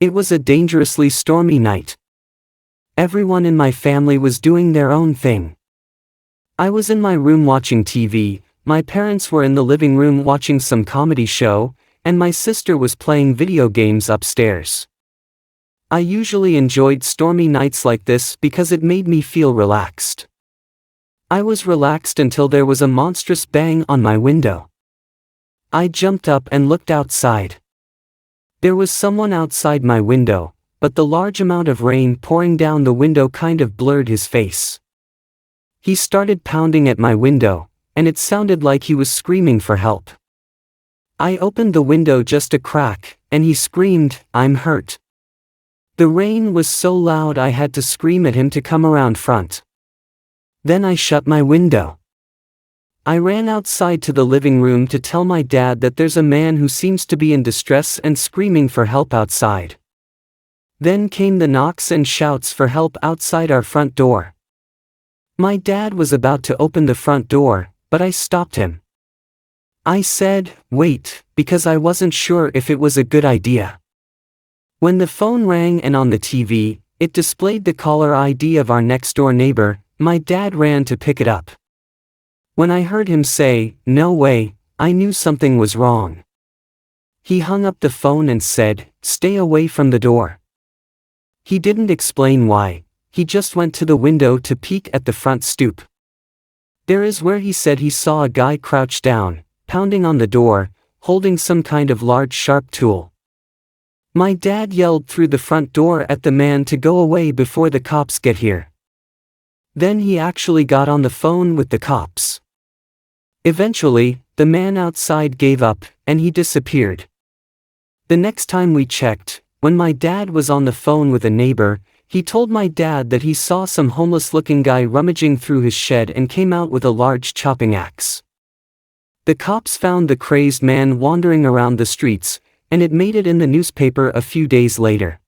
It was a dangerously stormy night. Everyone in my family was doing their own thing. I was in my room watching TV, my parents were in the living room watching some comedy show, and my sister was playing video games upstairs. I usually enjoyed stormy nights like this because it made me feel relaxed. I was relaxed until there was a monstrous bang on my window. I jumped up and looked outside. There was someone outside my window, but the large amount of rain pouring down the window kind of blurred his face. He started pounding at my window, and it sounded like he was screaming for help. I opened the window just a crack, and he screamed, "I'm hurt." The rain was so loud I had to scream at him to come around front. Then I shut my window. I ran outside to the living room to tell my dad that there's a man who seems to be in distress and screaming for help outside. Then came the knocks and shouts for help outside our front door. My dad was about to open the front door, but I stopped him. I said, "Wait," because I wasn't sure if it was a good idea. When the phone rang and on the TV, it displayed the caller ID of our next-door neighbor, my dad ran to pick it up. When I heard him say, "No way," I knew something was wrong. He hung up the phone and said, "Stay away from the door." He didn't explain why, he just went to the window to peek at the front stoop. There is where he said he saw a guy crouched down, pounding on the door, holding some kind of large sharp tool. My dad yelled through the front door at the man to go away before the cops get here. Then he actually got on the phone with the cops. Eventually, the man outside gave up, and he disappeared. The next time we checked, when my dad was on the phone with a neighbor, he told my dad that he saw some homeless-looking guy rummaging through his shed and came out with a large chopping axe. The cops found the crazed man wandering around the streets, and it made it in the newspaper a few days later.